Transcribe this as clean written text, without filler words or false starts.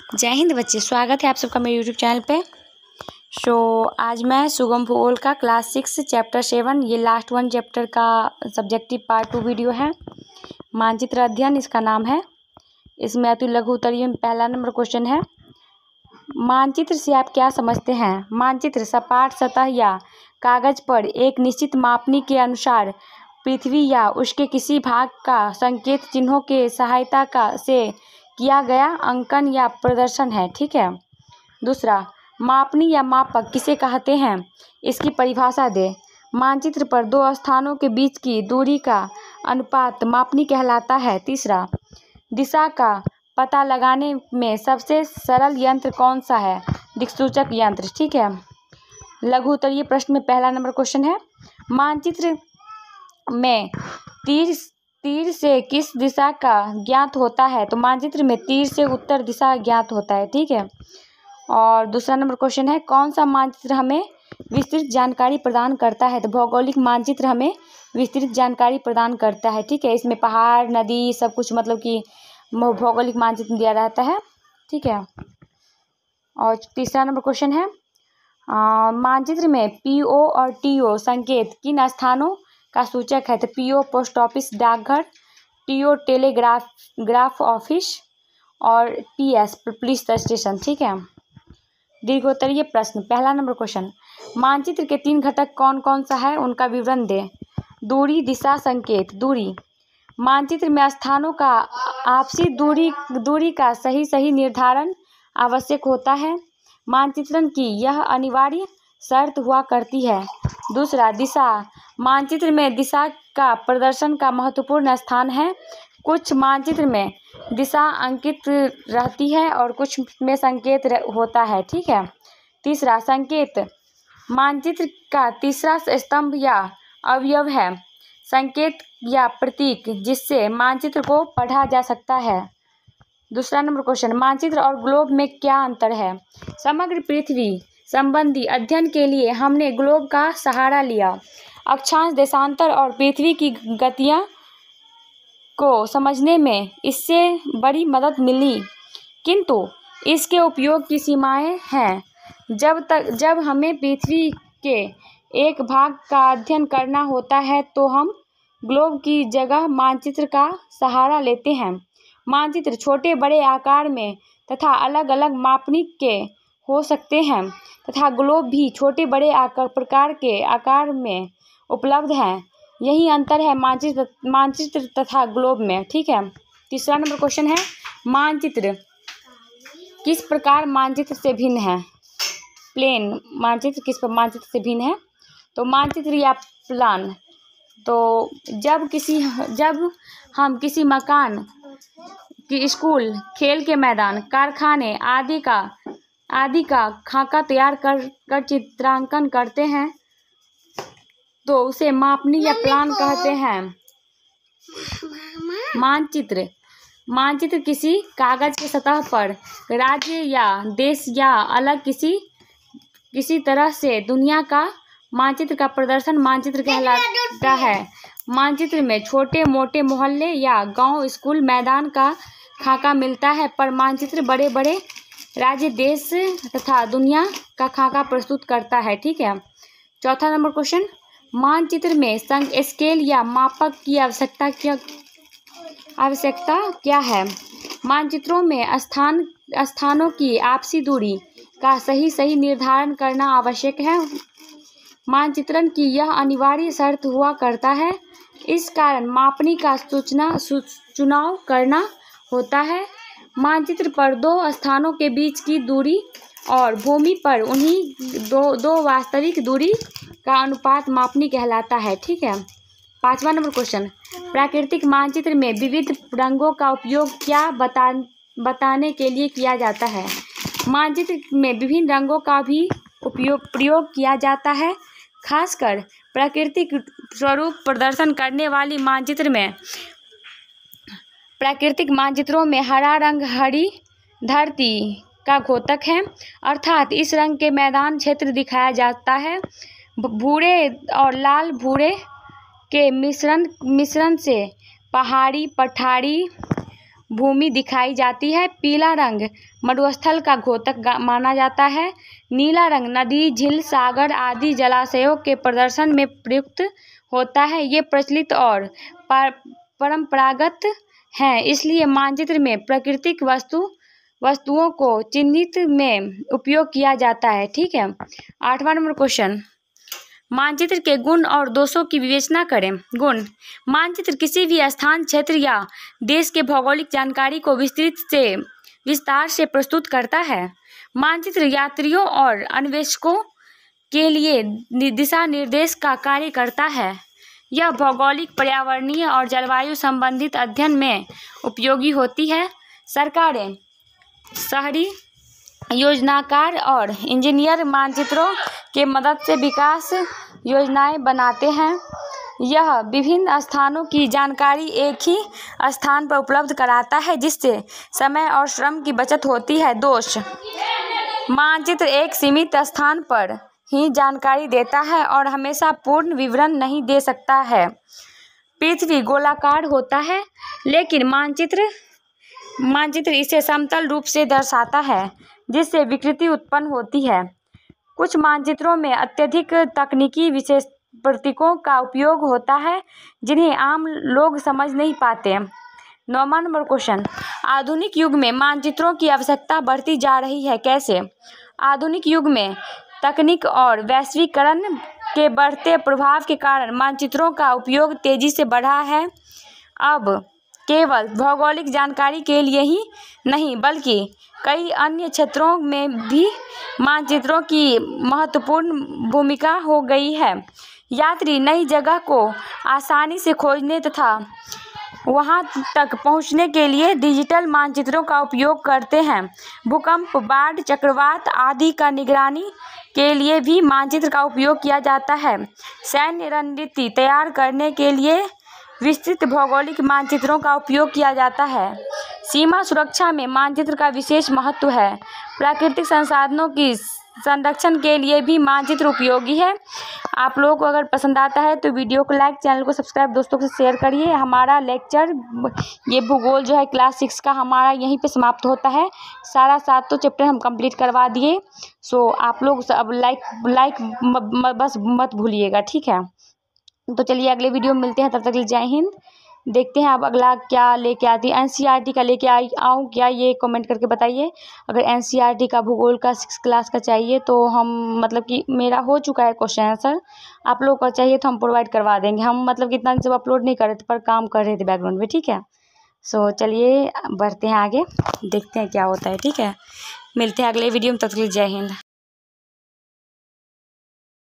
जय हिंद बच्चे, स्वागत है आप सबका मेरे यूट्यूब चैनल पे। आज मैं सुगम भूगोल का क्लास 6 चैप्टर 7, ये लास्ट वन चैप्टर का सब्जेक्टिव पार्ट 2 वीडियो है। मानचित्र अध्ययन इसका नाम है। इसमें अति लघु उत्तरीय में पहला नंबर क्वेश्चन है, मानचित्र से आप क्या समझते हैं? मानचित्र सपाट सतह या कागज पर एक निश्चित मापनी के अनुसार पृथ्वी या उसके किसी भाग का संकेत चिन्हों के सहायता से किया गया अंकन या प्रदर्शन है। ठीक है। दूसरा, मापनी या मापक किसे कहते हैं? इसकी परिभाषा दे। मानचित्र पर दो स्थानों के बीच की दूरी का अनुपात मापनी कहलाता है। तीसरा, दिशा का पता लगाने में सबसे सरल यंत्र कौन सा है? दिक्सूचक यंत्र। ठीक है। लघु उत्तरीय प्रश्न में पहला नंबर क्वेश्चन है, मानचित्र में तीर से किस दिशा का ज्ञात होता है? तो मानचित्र में तीर से उत्तर दिशा ज्ञात होता है। ठीक है। और दूसरा नंबर क्वेश्चन है, कौन सा मानचित्र हमें विस्तृत जानकारी प्रदान करता है? तो भौगोलिक मानचित्र हमें विस्तृत जानकारी प्रदान करता है। ठीक है। इसमें पहाड़, नदी सब कुछ मतलब कि भौगोलिक मानचित्र में दिया रहता है। ठीक है। और तीसरा नंबर क्वेश्चन है, मानचित्र में PO और TO संकेत किन स्थानों का सूचक है? तो PO पोस्ट ऑफिस डाकघर, TO टेलीग्राफ ऑफिस और PS पुलिस स्टेशन। ठीक है। दीर्घोत्तरीय प्रश्न, पहला नंबर क्वेश्चन, मानचित्र के 3 घटक कौन कौन सा है? उनका विवरण दे। दूरी, दिशा, संकेत। दूरी, मानचित्र में स्थानों का आपसी दूरी का सही निर्धारण आवश्यक होता है। मानचित्रण की यह अनिवार्य शर्त हुआ करती है। दूसरा, दिशा, मानचित्र में दिशा का प्रदर्शन का महत्वपूर्ण स्थान है। कुछ मानचित्र में दिशा अंकित रहती है और कुछ में संकेत होता है। ठीक है। तीसरा, संकेत, मानचित्र का तीसरा स्तंभ या अवयव है। संकेत या प्रतीक जिससे मानचित्र को पढ़ा जा सकता है। दूसरा नंबर क्वेश्चन, मानचित्र और ग्लोब में क्या अंतर है? समग्र पृथ्वी संबंधी अध्ययन के लिए हमने ग्लोब का सहारा लिया। अक्षांश, देशांतर और पृथ्वी की गतियां को समझने में इससे बड़ी मदद मिली, किंतु इसके उपयोग की सीमाएं हैं। जब हमें पृथ्वी के एक भाग का अध्ययन करना होता है तो हम ग्लोब की जगह मानचित्र का सहारा लेते हैं। मानचित्र छोटे बड़े आकार में तथा अलग अलग मापनी के हो सकते हैं तथा ग्लोब भी छोटे बड़े प्रकार के आकार में उपलब्ध हैं। यही अंतर है मानचित्र तथा ग्लोब में। ठीक है। तीसरा नंबर क्वेश्चन है, मानचित्र किस प्रकार मानचित्र से भिन्न है? प्लेन मानचित्र किस पर मानचित्र से भिन्न है? तो मानचित्र या प्लान, तो जब हम किसी मकान की स्कूल, खेल के मैदान, कारखाने आदि का खाका तैयार कर चित्रांकन करते हैं तो उसे मापनी या प्लान कहते हैं। मानचित्र किसी कागज के सतह पर राज्य या देश या अलग किसी तरह से दुनिया का मानचित्र का प्रदर्शन मानचित्र कहलाता है। मानचित्र में छोटे मोटे मोहल्ले या गांव, स्कूल, मैदान का खाका मिलता है, पर मानचित्र बड़े बड़े राज्य, देश तथा दुनिया का खाका प्रस्तुत करता है। ठीक है। चौथा नंबर क्वेश्चन, मानचित्र में स्केल या मापक की आवश्यकता क्या है? मानचित्रों में स्थानों की आपसी दूरी का सही निर्धारण करना आवश्यक है। मानचित्रण की यह अनिवार्य शर्त हुआ करता है। इस कारण मापनी का चुनाव करना होता है। मानचित्र पर दो स्थानों के बीच की दूरी और भूमि पर उन्हीं दो वास्तविक दूरी का अनुपात मापनी कहलाता है। ठीक है। पांचवा नंबर क्वेश्चन, प्राकृतिक मानचित्र में विविध रंगों का उपयोग क्या बताने के लिए किया जाता है? मानचित्र में विभिन्न रंगों का भी प्रयोग किया जाता है। खासकर प्राकृतिक स्वरूप प्रदर्शन करने वाली प्राकृतिक मानचित्रों में हरा रंग हरी धरती का द्योतक है, अर्थात इस रंग के मैदान क्षेत्र दिखाया जाता है। भूरे और लाल भूरे के मिश्रण से पहाड़ी, पठारी भूमि दिखाई जाती है। पीला रंग मरुस्थल का द्योतक माना जाता है। नीला रंग नदी, झील, सागर आदि जलाशयों के प्रदर्शन में प्रयुक्त होता है। ये प्रचलित और परंपरागत हैं, इसलिए मानचित्र में प्राकृतिक वस्तुओं को चिन्हित में उपयोग किया जाता है। ठीक है। 8वां नंबर क्वेश्चन, मानचित्र के गुण और दोषों की विवेचना करें। गुण: मानचित्र किसी भी स्थान, क्षेत्र या देश के भौगोलिक जानकारी को विस्तार से प्रस्तुत करता है। मानचित्र यात्रियों और अन्वेषकों के लिए दिशा निर्देश का कार्य करता है। यह भौगोलिक, पर्यावरणीय और जलवायु संबंधित अध्ययन में उपयोगी होती है। सरकारें, शहरी योजनाकार और इंजीनियर मानचित्रों के मदद से विकास योजनाएं बनाते हैं। यह विभिन्न स्थानों की जानकारी एक ही स्थान पर उपलब्ध कराता है, जिससे समय और श्रम की बचत होती है। दोष: मानचित्र एक सीमित स्थान पर ही जानकारी देता है और हमेशा पूर्ण विवरण नहीं दे सकता है। पृथ्वी गोलाकार होता है, लेकिन मानचित्र इसे समतल रूप से दर्शाता है, जिससे विकृति उत्पन्न होती है। कुछ मानचित्रों में अत्यधिक तकनीकी विशेष प्रतीकों का उपयोग होता है, जिन्हें आम लोग समझ नहीं पाते। 9वां नंबर क्वेश्चन, आधुनिक युग में मानचित्रों की आवश्यकता बढ़ती जा रही है, कैसे? आधुनिक युग में तकनीक और वैश्वीकरण के बढ़ते प्रभाव के कारण मानचित्रों का उपयोग तेजी से बढ़ा है। अब केवल भौगोलिक जानकारी के लिए ही नहीं, बल्कि कई अन्य क्षेत्रों में भी मानचित्रों की महत्वपूर्ण भूमिका हो गई है। यात्री नई जगह को आसानी से खोजने तथा वहां तक पहुंचने के लिए डिजिटल मानचित्रों का उपयोग करते हैं। भूकंप, बाढ़, चक्रवात आदि का निगरानी के लिए भी मानचित्र का उपयोग किया जाता है। सैन्य रणनीति तैयार करने के लिए विस्तृत भौगोलिक मानचित्रों का उपयोग किया जाता है। सीमा सुरक्षा में मानचित्र का विशेष महत्व है। प्राकृतिक संसाधनों की संरक्षण के लिए भी मानचित्र उपयोगी है। आप लोगों को अगर पसंद आता है तो वीडियो को लाइक, चैनल को सब्सक्राइब, दोस्तों को शेयर करिए। हमारा लेक्चर ये भूगोल जो है क्लास 6 का हमारा यहीं पे समाप्त होता है। सारा 7 चैप्टर हम कंप्लीट करवा दिए। सो आप लोग अब लाइक बस मत भूलिएगा, ठीक है। तो चलिए अगले वीडियो में मिलते हैं, तब तक के लिए जय हिंद। देखते हैं अब अगला क्या लेके आती है। एनसीईआरटी का लेके आऊँ क्या, ये कमेंट करके बताइए। अगर एनसीईआरटी का भूगोल का 6 क्लास का चाहिए तो हम मतलब कि मेरा हो चुका है क्वेश्चन आंसर, आप लोग का चाहिए तो हम प्रोवाइड करवा देंगे। हम मतलब कि इतना सब अपलोड नहीं कर रहे थे, पर काम कर रहे थे बैकग्राउंड में, ठीक है। सो चलिए बढ़ते हैं आगे, देखते हैं क्या होता है, ठीक है। मिलते हैं अगले वीडियो में, तब तक के लिए जय हिंद।